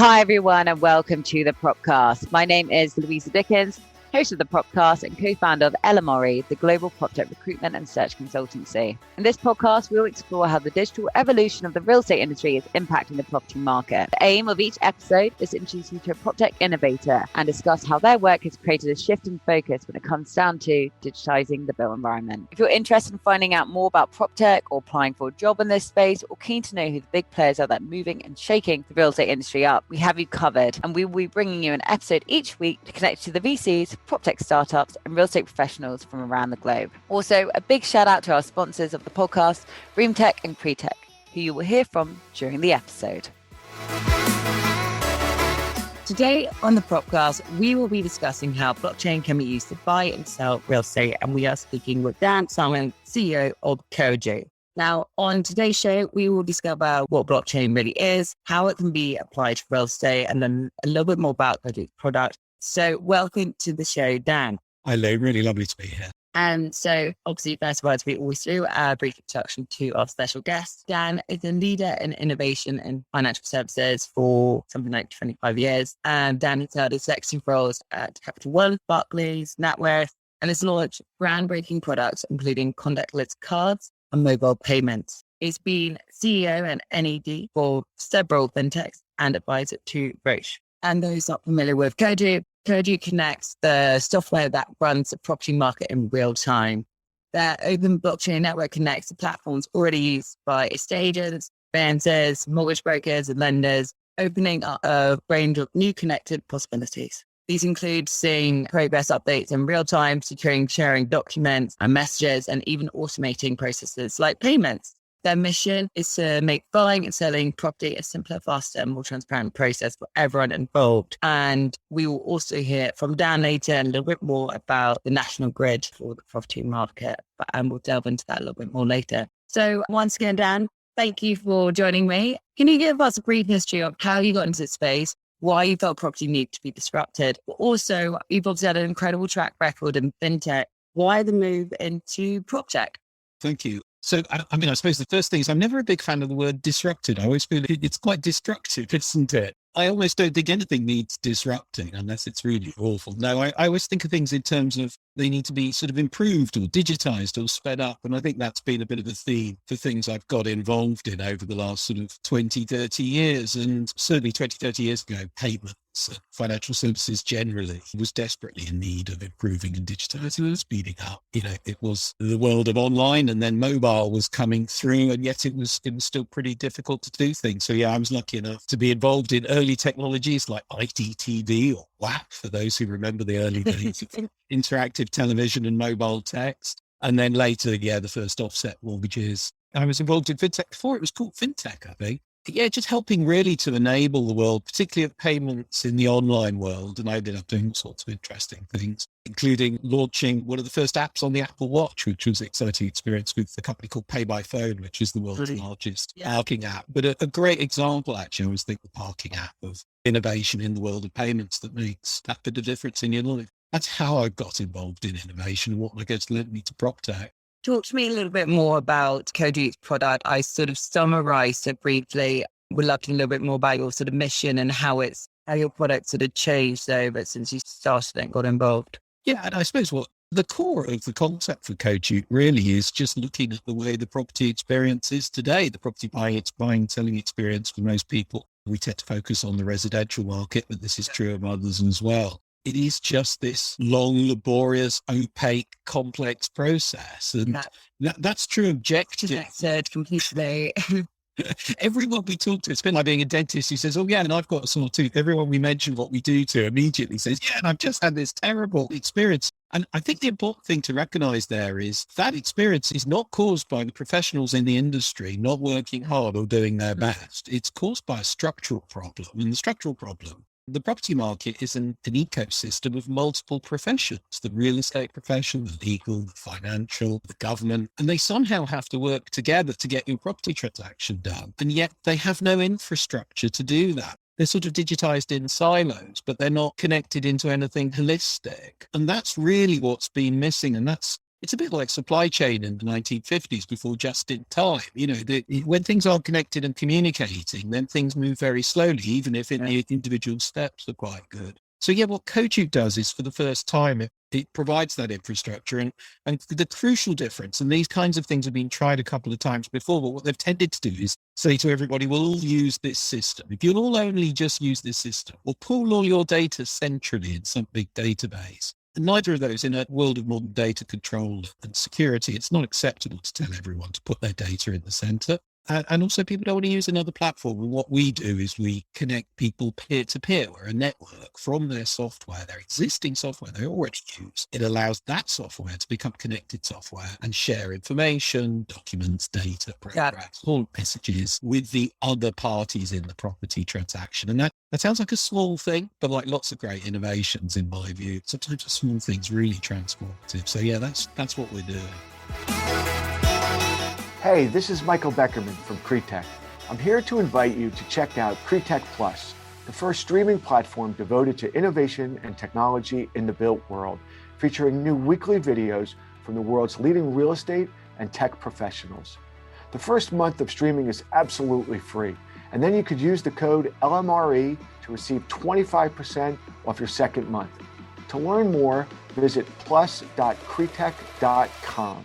Hi, everyone, and welcome to the Propcast. My name is Louisa, host of the Propcast and co-founder of Elamori, the global Proptech recruitment and search consultancy. In this podcast, we'll explore how the digital evolution of the real estate industry is impacting the property market. The aim of each episode is to introduce you to a Proptech innovator and discuss how their work has created a shift in focus when it comes down to digitizing the built environment. If you're interested in finding out more about Proptech or applying for a job in this space, or keen to know who the big players are that are moving and shaking the real estate industry up, we have you covered, and we will be bringing you an episode each week to connect you to the VCs, Proptech startups, and real estate professionals from around the globe. Also, a big shout out to our sponsors of the podcast, Tech and Pretech, who you will hear from during the episode. Today on the Propcast, we will be discussing how blockchain can be used to buy and sell real estate, and we are speaking with Dan Salmons, CEO of Coadjute. Now, on today's show, we will discover what blockchain really is, how it can be applied to real estate, and then a little bit more about Coadjute's product. So welcome to the show, Dan. Hi, Lou. Really lovely to be here. And so obviously, first of all, as we always do, a brief introduction to our special guest. Dan is a leader in innovation in financial services for something like 25 years. And Dan has held executive roles at Capital One, Barclays, NatWest, and has launched groundbreaking products, including contactless cards and mobile payments. He's been CEO and NED for several fintechs and advisor to Roche. And those not familiar with Coadjute connects the software that runs the property market in real time. Their open blockchain network connects the platforms already used by estate agents, financiers, mortgage brokers, and lenders, opening up a range of new connected possibilities. These include seeing progress updates in real time, securing sharing documents and messages, and even automating processes like payments. Their mission is to make buying and selling property a simpler, faster, and more transparent process for everyone involved. And we will also hear from Dan later and a little bit more about the national grid for the property market, and we'll delve into that a little bit more later. So once again, Dan, thank you for joining me. Can you give us a brief history of how you got into this space, why you felt property needed to be disrupted? But also, you've obviously had an incredible track record in fintech. Why the move into Proptech? Thank you. So, I suppose the first thing is I'm never a big fan of the word disrupted. I always feel it's quite destructive, isn't it? I almost don't think anything needs disrupting unless it's really awful. No, I always think of things in terms of they need to be sort of improved or digitized or sped up. And I think that's been a bit of a theme for things I've got involved in over the last sort of 20, 30 years. And certainly 20, 30 years ago, payments, financial services generally was desperately in need of improving and digitizing and speeding up. You know, it was the world of online, and then mobile was coming through, and yet it was still pretty difficult to do things. So yeah, I was lucky enough to be involved in early technologies like IDTV or WAP, for those who remember the early days of interactive television and mobile text. And then later, the first offset mortgages. I was involved in fintech before it was called fintech, I think. Yeah, just helping really to enable the world, particularly of payments in the online world. And I ended up doing all sorts of interesting things, including launching one of the first apps on the Apple Watch, which was an exciting experience with a company called Pay by Phone, which is the world's largest parking app. But a great example, actually, I always think the parking app of innovation in the world of payments that makes that bit of difference in your life. That's how I got involved in innovation and what I guess led me to Proptech. Talk to me a little bit more about Coadjute's product. I sort of summarized it briefly. We'd love to know a little bit more about your sort of mission and how your product sort of changed over since you started and got involved. Yeah, and I suppose what the core of the concept for Coadjute really is just looking at the way the property experience is today, the property buying, selling experience for most people. We tend to focus on the residential market, but this is true of others as well. It is just this long, laborious, opaque, complex process. And that's true objectively. That's completely. Everyone we talk to, it's been like being a dentist who says, oh yeah, and I've got a sore tooth. Everyone we mention what we do to immediately says, yeah, and I've just had this terrible experience. And I think the important thing to recognize there is that experience is not caused by the professionals in the industry not working hard or doing their best. It's caused by a structural problem. And the structural problem, the property market is an ecosystem of multiple professions, the real estate profession, the legal, the financial, the government, and they somehow have to work together to get your property transaction done. And yet they have no infrastructure to do that. They're sort of digitized in silos, but they're not connected into anything holistic. And that's really what's been missing. And that's It's a bit like supply chain in the 1950s before just in time. When things aren't connected and communicating, then things move very slowly, even if the individual steps are quite good. So yeah, what Coadjute does is for the first time, it provides that infrastructure and the crucial difference. And these kinds of things have been tried a couple of times before, but what they've tended to do is say to everybody, we'll all use this system. If you'll all only just use this system or pool all your data centrally in some big database. And neither of those in a world of modern data control and security, it's not acceptable to tell everyone to put their data in the center. And also people don't want to use another platform. And what we do is we connect people peer to peer. We're a network from their software, their existing software they already use. It allows that software to become connected software and share information, documents, data, programs, all messages with the other parties in the property transaction. And that sounds like a small thing, but like lots of great innovations in my view, sometimes a small thing's really transformative. So yeah, that's what we're doing. Hey, this is Michael Beckerman from Proptech. I'm here to invite you to check out Proptech Plus, the first streaming platform devoted to innovation and technology in the built world, featuring new weekly videos from the world's leading real estate and tech professionals. The first month of streaming is absolutely free, and then you could use the code LMRE to receive 25% off your second month. To learn more, visit plus.cretech.com.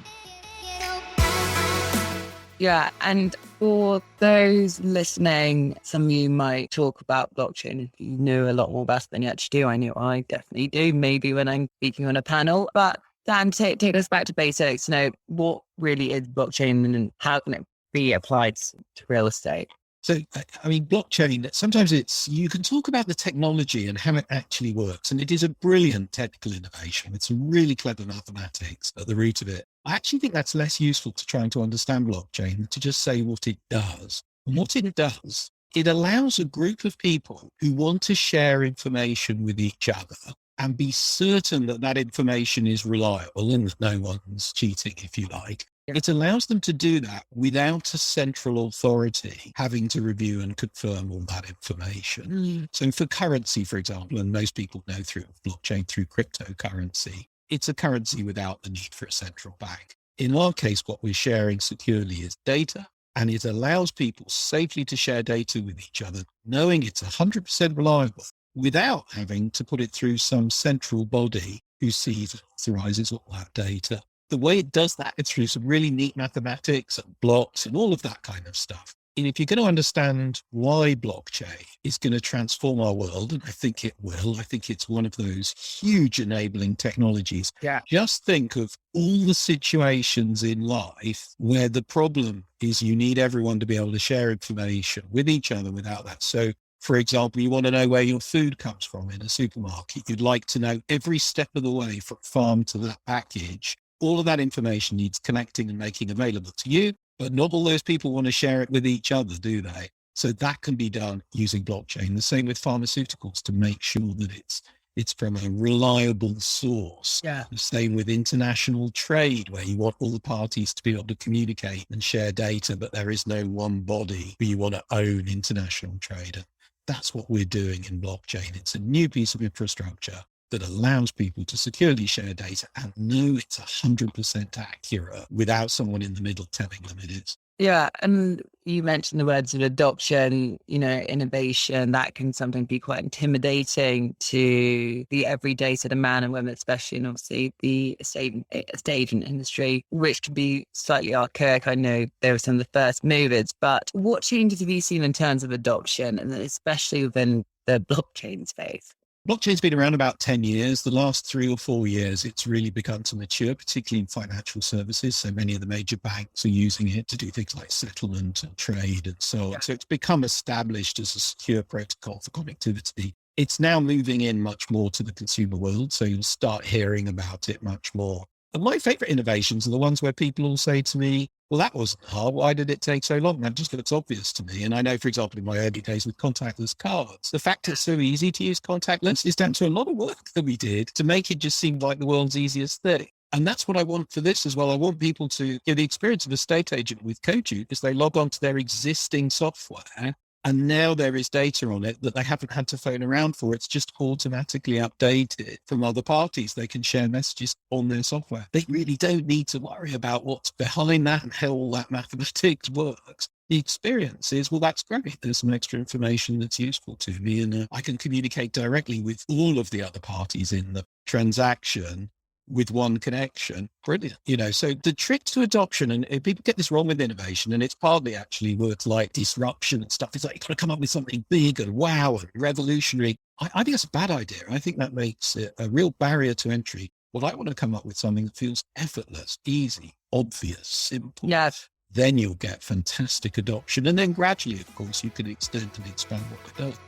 Yeah, and for those listening, some of you might talk about blockchain if you knew a lot more about it than you actually do. I know I definitely do, maybe when I'm speaking on a panel. But Dan, take us back to basics. What really is blockchain and how can it be applied to real estate? So, I mean, blockchain, sometimes you can talk about the technology and how it actually works. And it is a brilliant technical innovation with some really clever mathematics at the root of it. I actually think that's less useful to trying to understand blockchain than to just say what it does. And what it does, it allows a group of people who want to share information with each other and be certain that that information is reliable and that no one's cheating, if you like. It allows them to do that without a central authority having to review and confirm all that information. So for currency, for example, and most people know through blockchain, through cryptocurrency, it's a currency without the need for a central bank. In our case, what we're sharing securely is data, and it allows people safely to share data with each other, knowing it's 100% reliable without having to put it through some central body who sees and authorizes all that data. The way it does that is through some really neat mathematics and blocks and all of that kind of stuff. And if you're going to understand why blockchain is going to transform our world, and I think it will, I think it's one of those huge enabling technologies. Yeah. Just think of all the situations in life where the problem is you need everyone to be able to share information with each other without that. So, for example, you want to know where your food comes from in a supermarket. You'd like to know every step of the way from farm to that package. All of that information needs connecting and making available to you, but not all those people want to share it with each other, do they? So that can be done using blockchain. The same with pharmaceuticals to make sure that it's from a reliable source. Yeah. The same with international trade, where you want all the parties to be able to communicate and share data, but there is no one body who you want to own international trade. And that's what we're doing in blockchain. It's a new piece of infrastructure that allows people to securely share data and know it's 100% accurate without someone in the middle telling them it is. Yeah. And you mentioned the words of adoption, innovation, that can sometimes be quite intimidating to the everyday sort of man and women, especially in obviously the estate agent industry, which can be slightly archaic. I know they were some of the first movers, but what changes have you seen in terms of adoption and especially within the blockchain space? Blockchain's been around about 10 years. The last 3 or 4 years, it's really begun to mature, particularly in financial services. So many of the major banks are using it to do things like settlement and trade and so on. Yeah. So it's become established as a secure protocol for connectivity. It's now moving in much more to the consumer world. So you'll start hearing about it much more. And my favorite innovations are the ones where people will say to me, well, that wasn't hard. Why did it take so long? That just looks obvious to me. And I know, for example, in my early days with contactless cards, the fact it's so easy to use contactless is down to a lot of work that we did to make it just seem like the world's easiest thing. And that's what I want for this as well. I want people to get the experience of a estate agent with Coadjute as they log on to their existing software And now there is data on it that they haven't had to phone around for. It's just automatically updated from other parties. They can share messages on their software. They really don't need to worry about what's behind that and how all that mathematics works. The experience is, well, that's great. There's some extra information that's useful to me, and I can communicate directly with all of the other parties in the transaction with one connection. Brilliant. So the trick to adoption, and people get this wrong with innovation, and it's partly actually words like disruption and stuff. It's like, you've got to come up with something big and wow and revolutionary. I think that's a bad idea. I think that makes it a real barrier to entry. Well, I want to come up with something that feels effortless, easy, obvious, simple. Yes. Then you'll get fantastic adoption. And then gradually, of course, you can extend and expand what it does.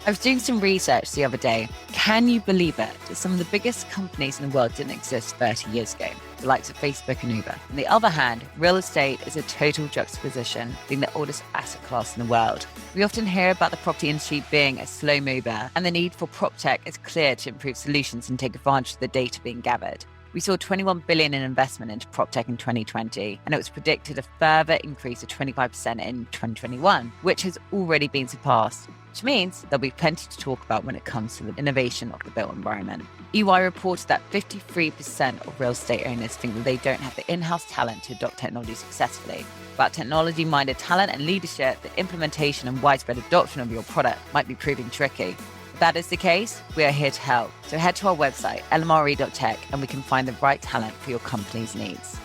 I was doing some research the other day. Can you believe it? That some of the biggest companies in the world didn't exist 30 years ago, the likes of Facebook and Uber. On the other hand, real estate is a total juxtaposition, being the oldest asset class in the world. We often hear about the property industry being a slow mover, and the need for Proptech is clear to improve solutions and take advantage of the data being gathered. We saw $21 billion in investment into Proptech in 2020, and it was predicted a further increase of 25% in 2021, which has already been surpassed, which means there'll be plenty to talk about when it comes to the innovation of the built environment. EY reported that 53% of real estate owners think that they don't have the in-house talent to adopt technology successfully. Without technology-minded talent and leadership, the implementation and widespread adoption of your product might be proving tricky. If that is the case, we are here to help. So head to our website, lmre.tech, and we can find the right talent for your company's needs.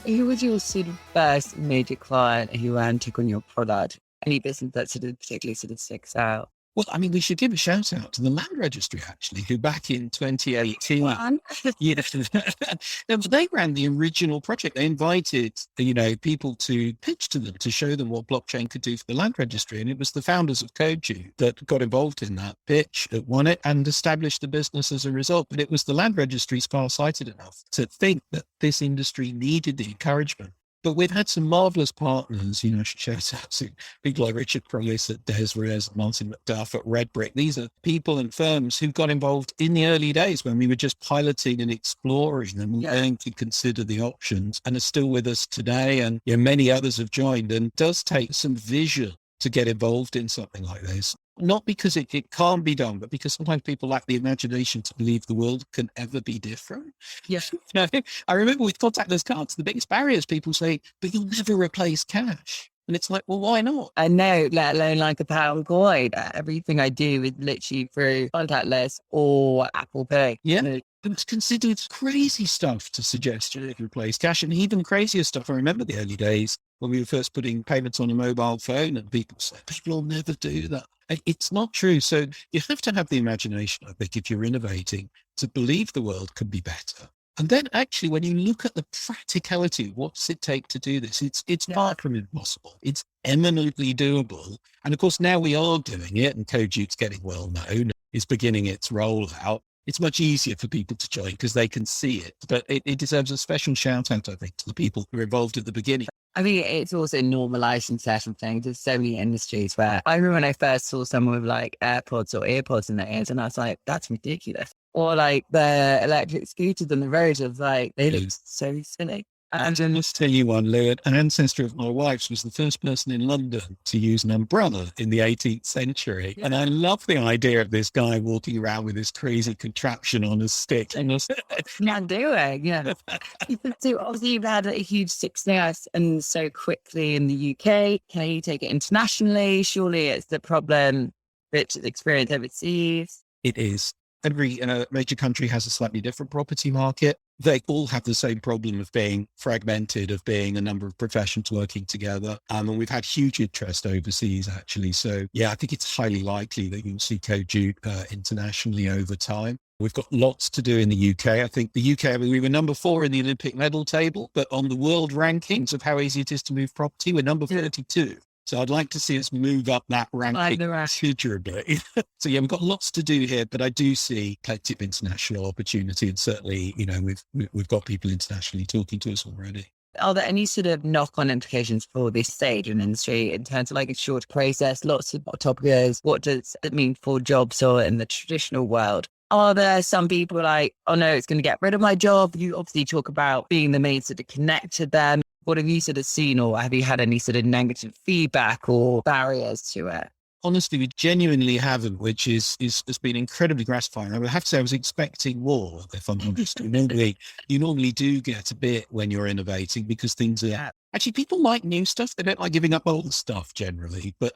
Who was your sort of first major client who took on your product? Any business that sort of particularly sort of sticks out? Well, I mean, we should give a shout out to the Land Registry, actually, who back in 2018, they ran the original project. They invited, people to pitch to them, to show them what blockchain could do for the Land Registry. And it was the founders of Coadjute that got involved in that pitch, that won it and established the business as a result. But it was the Land Registry's far-sighted enough to think that this industry needed the encouragement. But we've had some marvelous partners, I should shout out to people like Richard Price at Desres, Martin McDuff at Red Brick. These are people and firms who got involved in the early days when we were just piloting and exploring and learning to consider the options, and are still with us today. And many others have joined, and it does take some vision to get involved in something like this. Not because it can't be done, but because sometimes people lack the imagination to believe the world can ever be different. Yes. I remember with contactless cards, the biggest barriers people say, but you'll never replace cash. And it's like, well, why not? I know, let alone like a pound coin. Everything I do is literally through contactless or Apple Pay. Yeah. It's considered crazy stuff to suggest you replace cash, and even crazier stuff. I remember the early days when we were first putting payments on a mobile phone, and people said, people will never do that. It's not true. So you have to have the imagination, I think, if you're innovating, to believe the world could be better. And then actually, when you look at the practicality, what does it take to do this? It's far from impossible. It's eminently doable. And of course, now we are doing it, and Coadjute's getting well known. It's beginning its rollout. It's much easier for people to join because they can see it. But it deserves a special shout out, I think, to the people who were involved at the beginning. I mean, it's also normalizing certain things. There's so many industries where I remember when I first saw someone with like AirPods or earpods in their ears, and I was like, that's ridiculous. Or like the electric scooters on the road, I was like, they look so silly. And then let's tell you one, Lou, an ancestor of my wife's was the first person in London to use an umbrella in the 18th century. Yeah. And I love the idea of this guy walking around with this crazy contraption on a stick. Not doing, yeah. So obviously you've had a huge success and so quickly in the UK. Can you take it internationally? Surely it's the problem which is experienced overseas. It is. Every major country has a slightly different property market. They all have the same problem of being fragmented, of being a number of professions working together. And we've had huge interest overseas, actually. So, yeah, I think it's highly likely that you'll see Coadjute internationally over time. We've got lots to do in the UK. I think the UK, we were number 4 in the Olympic medal table, but on the world rankings of how easy it is to move property, we're number 32. So I'd like to see us move up that ranking considerably. So yeah, we've got lots to do here, but I do see plenty of international opportunity. And certainly, we've got people internationally talking to us already. Are there any sort of knock-on implications for this stage in industry in terms of like a short process, lots of topics? What does it mean for jobs or in the traditional world? Are there some people like, oh no, it's going to get rid of my job? You obviously talk about being the main sort of connect to them. What have you sort of seen, or have you had any sort of negative feedback or barriers to it? Honestly, we genuinely haven't, which has been incredibly gratifying. I would have to say I was expecting more, if I'm honest. You normally do get a bit when you're innovating because things are... Actually, people like new stuff. They don't like giving up old stuff generally. But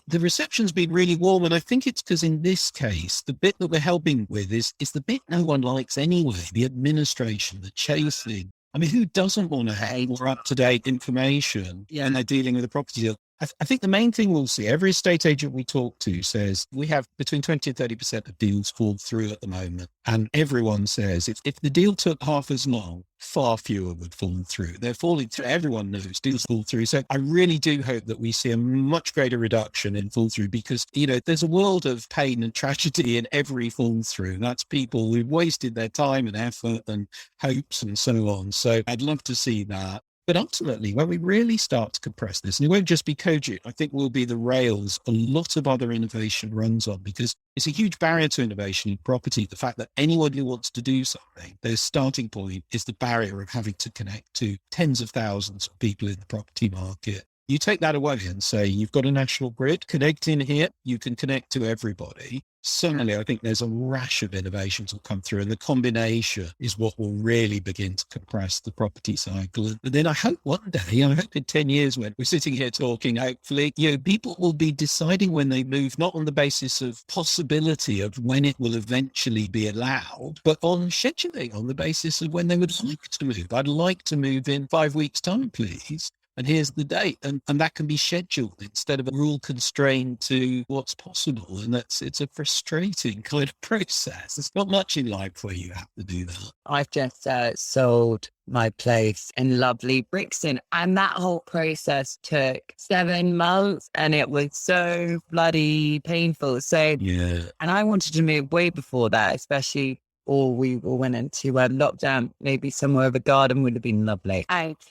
the reception's been really warm. And I think it's because in this case, the bit that we're helping with is the bit no one likes anyway, the administration, the chasing. I mean, who doesn't want to have more up-to-date information and they're dealing with a property deal? I think the main thing we'll see, every estate agent we talk to says we have between 20 and 30% of deals fall through at the moment. And everyone says if the deal took half as long, far fewer would fall through. They're falling through. Everyone knows deals fall through. So I really do hope that we see a much greater reduction in fall through because, there's a world of pain and tragedy in every fall through. That's people who've wasted their time and effort and hopes and so on. So I'd love to see that. But ultimately, when we really start to compress this, and it won't just be Coadjute, I think will be the rails a lot of other innovation runs on, because it's a huge barrier to innovation in property. The fact that anyone who wants to do something, their starting point is the barrier of having to connect to tens of thousands of people in the property market. You take that away and say, you've got a national grid, connect in here, you can connect to everybody. Suddenly, I think there's a rash of innovations will come through, and the combination is what will really begin to compress the property cycle. And then I hope one day, I hope in 10 years when we're sitting here talking, hopefully, people will be deciding when they move, not on the basis of possibility of when it will eventually be allowed, but on scheduling, on the basis of when they would like to move. I'd like to move in 5 weeks' time, please. And here's the date. And that can be scheduled instead of a rule constrained to what's possible. And it's a frustrating kind of process. There's not much in life where you have to do that. I've just sold my place in lovely Brixton, and that whole process took 7 months, and it was so bloody painful. So, yeah. And I wanted to move way before that, especially or we all went into lockdown, maybe somewhere of a garden would have been lovely.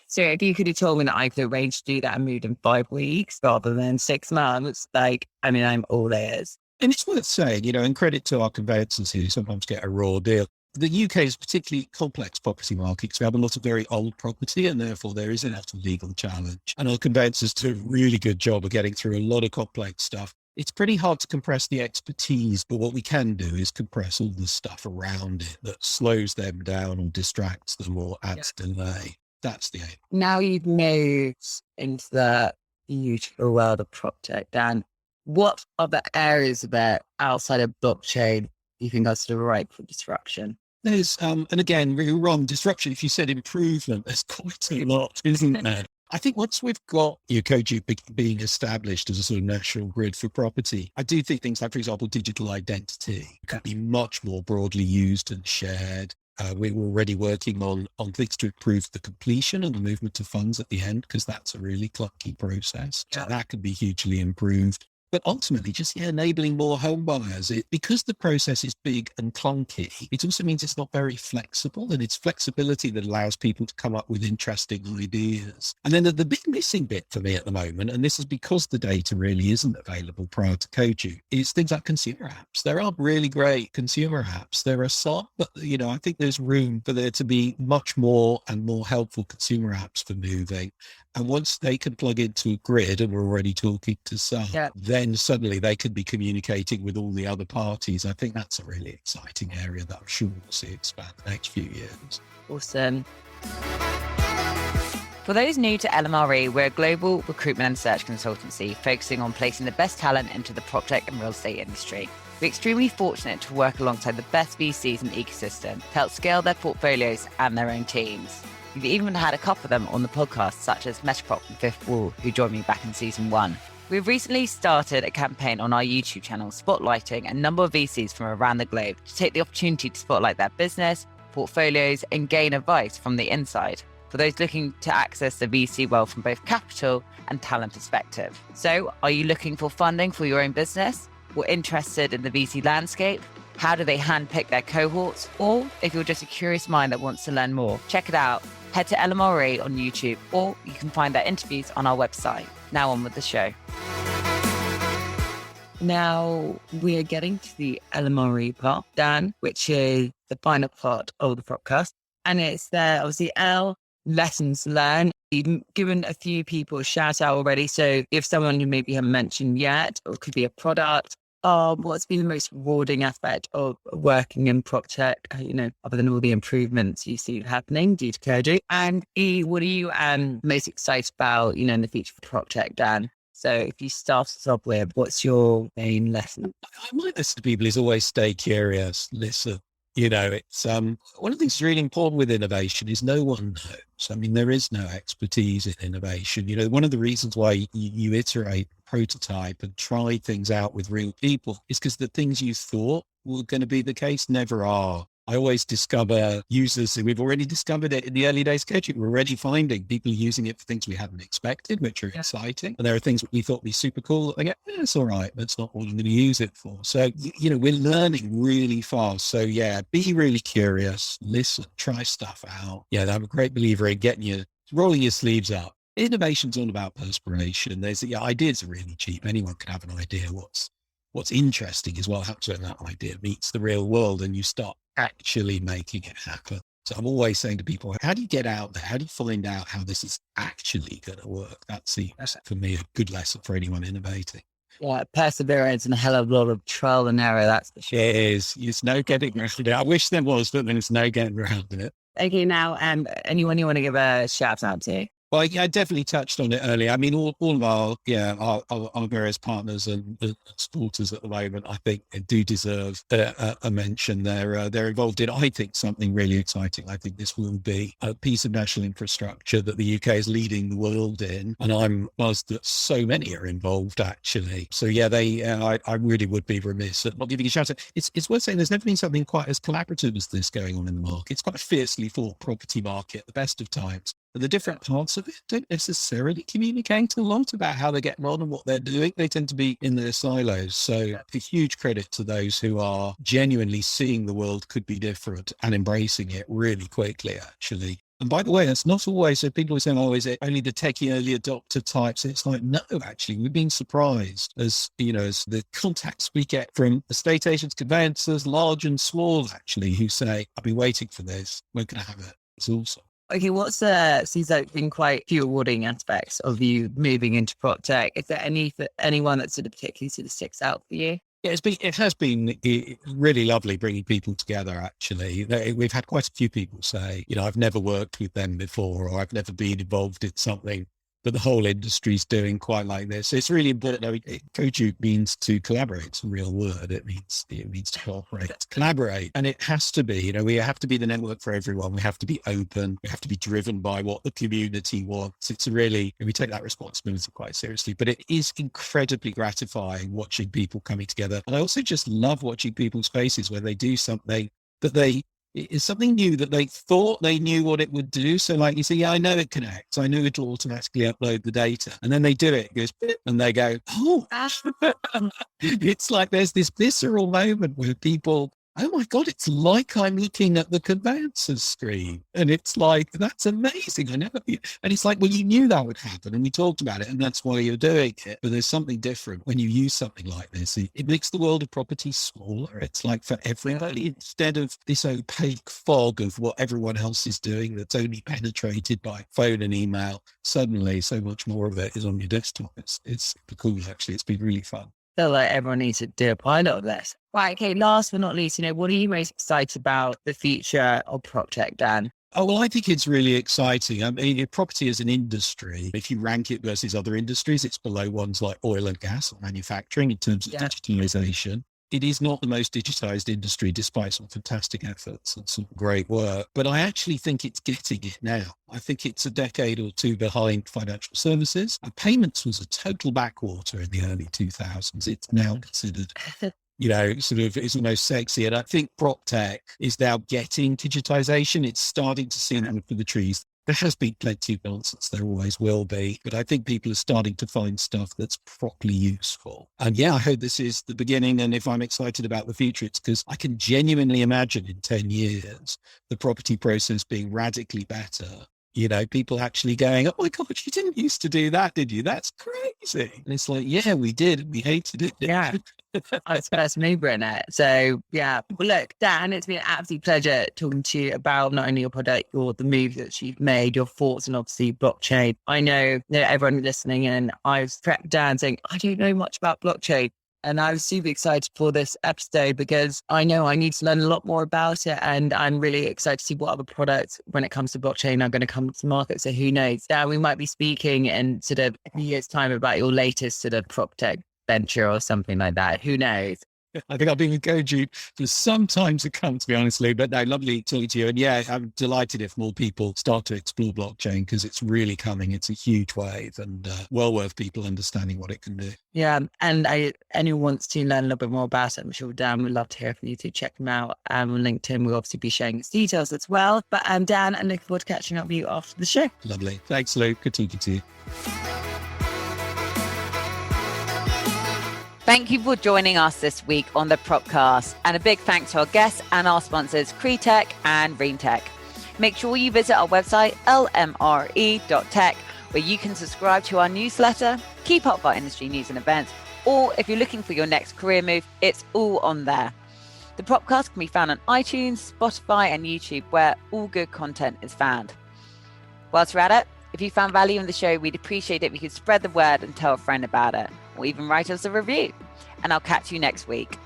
So if you could have told me that I could arrange to do that and move in 5 weeks rather than 6 months, I'm all ears. And it's worth saying, and credit to our conveyancers who sometimes get a raw deal. The UK is a particularly complex property market because we have a lot of very old property, and therefore there is a lot of legal challenge. And our conveyancers do a really good job of getting through a lot of complex stuff. It's pretty hard to compress the expertise, but what we can do is compress all the stuff around it that slows them down or distracts them or adds delay. That's the aim. Now you've moved into the beautiful world of Proptech, Dan, what other areas of it outside of blockchain do you think are sort of ripe for disruption? There's, and again, really wrong, disruption. If you said improvement, there's quite a lot, isn't there? I think once we've got Coadjute being established as a sort of national grid for property, I do think things like, for example, digital identity can be much more broadly used and shared. We're already working on things to improve the completion and the movement of funds at the end, because that's a really clunky process. So that can be hugely improved. But ultimately, just enabling more home buyers. Because the process is big and clunky, it also means it's not very flexible, and it's flexibility that allows people to come up with interesting ideas. And then the big missing bit for me at the moment, and this is because the data really isn't available prior to Coadjute, is things like consumer apps. There are really great consumer apps. There are some, but I think there's room for there to be much more and more helpful consumer apps for moving. And once they can plug into a grid, and we're already talking to some, then suddenly they can be communicating with all the other parties. I think that's a really exciting area that I'm sure we'll see expand the next few years. Awesome. For those new to LMRE, we're a global recruitment and search consultancy focusing on placing the best talent into the Proptech and real estate industry. We're extremely fortunate to work alongside the best VCs in the ecosystem to help scale their portfolios and their own teams. We've even had a couple of them on the podcast, such as Metaprop and Fifth Wall, who joined me back in season 1. We've recently started a campaign on our YouTube channel spotlighting a number of VCs from around the globe to take the opportunity to spotlight their business, portfolios, and gain advice from the inside for those looking to access the VC world from both capital and talent perspective. So, are you looking for funding for your own business, or interested in the VC landscape? How do they handpick their cohorts? Or if you're just a curious mind that wants to learn more, check it out. Head to LMRE on YouTube, or you can find their interviews on our website. Now on with the show. Now we're getting to the LMRE part, Dan, which is the final part of the Propcast. And it's there, obviously, L, lessons learned? You've given a few people a shout out already. So if someone you maybe haven't mentioned yet, or it could be a product, what's been the most rewarding aspect of working in Proptech, other than all the improvements you see happening due to Coadjute? And E, what are you most excited about, in the future for Proptech, Dan? So if you start us off with, what's your main lesson? My lesson to people is always stay curious, listen. It's one of the things that's really important with innovation is no one knows. I mean, there is no expertise in innovation. One of the reasons why you iterate, prototype and try things out with real people is because the things you thought were going to be the case never are. I always discover users who we've already discovered it in the early days of Coadjute. We're already finding people using it for things we hadn't expected, which are exciting. And there are things that we thought would be super cool. They go, it's all right. That's not what I'm going to use it for. So, we're learning really fast. So yeah, be really curious, listen, try stuff out. Yeah, I'm a great believer in rolling your sleeves up. Innovation's all about perspiration. Ideas are really cheap. Anyone can have an idea. What's interesting is what happens when that idea meets the real world and you start actually making it happen. So I'm always saying to people, how do you get out there? How do you find out how this is actually going to work? That's for me, a good lesson for anyone innovating. Yeah, perseverance and a hell of a lot of trial and error, that's for sure. It is. There's no getting around it. I wish there was, but there's no getting around it. Okay, now, anyone you want to give a shout out to? Well, I definitely touched on it earlier. I mean, all of our various partners and supporters at the moment, I think do deserve a mention. They're involved in, I think, something really exciting. I think this will be a piece of national infrastructure that the UK is leading the world in. And I'm buzzed that so many are involved, actually. So yeah, I really would be remiss at not giving a shout out. It's worth saying there's never been something quite as collaborative as this going on in the market. It's quite a fiercely fought property market at the best of times. But the different parts of it don't necessarily communicate a lot about how they get on and what they're doing. They tend to be in their silos. So a huge credit to those who are genuinely seeing the world could be different and embracing it really quickly, actually. And by the way, that's not always, so people are saying, is it only the techie early adopter types? It's like, no, actually, we've been surprised as the contacts we get from estate agents, conveyancers, large and small, actually, who say, I've been waiting for this. We're going to have it. It's awesome. Okay, seems like been quite few rewarding aspects of you moving into Proptech. Is there anyone that particularly sticks out for you? Yeah, it has been really lovely bringing people together, actually. We've had quite a few people say, I've never worked with them before, or I've never been involved in something but the whole industry's doing quite like this. It's really important. Coadjute means to collaborate. It's a real word. It means to cooperate, collaborate. And it has to be, we have to be the network for everyone. We have to be open. We have to be driven by what the community wants. It's we take that responsibility quite seriously, but it is incredibly gratifying watching people coming together. And I also just love watching people's faces when they do something that it's something new that they thought they knew what it would do. So like you say, yeah, I know it connects. I know it'll automatically upload the data. And then they do it. It goes, and they go, it's like there's this visceral moment where people, oh my God, it's like I'm looking at the conveyancer's screen. And it's like, that's amazing. And it's like, well, you knew that would happen and we talked about it and that's why you're doing it. But there's something different when you use something like this. It makes the world of property smaller. It's like for everybody, instead of this opaque fog of what everyone else is doing that's only penetrated by phone and email, suddenly so much more of it is on your desktop. It's cool, actually. It's been really fun. I feel like everyone needs to do a pilot of this. Right, okay, last but not least, what are you most excited about the future of Proptech, Dan? Oh, well, I think it's really exciting. I mean, property as an industry, if you rank it versus other industries, it's below ones like oil and gas or manufacturing in terms of digitalization. It is not the most digitized industry, despite some fantastic efforts and some great work. But I actually think it's getting it now. I think it's a decade or two behind financial services. Payments was a total backwater in the early 2000s. It's now considered it's almost sexy. And I think Proptech is now getting digitization. It's starting to see out for the trees. There has been plenty of nonsense. There always will be. But I think people are starting to find stuff that's properly useful. And yeah, I hope this is the beginning. And if I'm excited about the future, it's because I can genuinely imagine in 10 years, the property process being radically better. People actually going, oh my God, you didn't used to do that, did you? That's crazy. And it's like, yeah, we did. We hated it. Yeah. I was first mover in it. So yeah. Well, look, Dan, it's been an absolute pleasure talking to you about not only your product, or the move that you've made, your thoughts, and obviously blockchain. I know that everyone listening, and I've prepped Dan saying, I don't know much about blockchain. And I was super excited for this episode because I know I need to learn a lot more about it. And I'm really excited to see what other products, when it comes to blockchain, are going to come to market. So who knows? Dan, we might be speaking in sort of a few years' time about your latest sort of Proptech venture or something like that. Who knows? I think I've been with Coadjute for some time to come, to be honest, Lou. But no, lovely talking to you. And yeah, I'm delighted if more people start to explore blockchain, because it's really coming. It's a huge wave, and well worth people understanding what it can do. Yeah. And anyone wants to learn a little bit more about it, I'm sure Dan would love to hear from you too. Check him out on LinkedIn. We'll obviously be sharing his details as well. But Dan, I'm looking forward to catching up with you after the show. Lovely. Thanks, Lou. Good talking to you. Thank you for joining us this week on the Propcast, and a big thanks to our guests and our sponsors, Createch and Reamtech. Make sure you visit our website, lmre.tech, where you can subscribe to our newsletter, keep up with our industry news and events, or if you're looking for your next career move, it's all on there. The Propcast can be found on iTunes, Spotify, and YouTube, where all good content is found. Whilst we're at it, if you found value in the show, we'd appreciate it if you could spread the word and tell a friend about it, or even write us a review. And I'll catch you next week.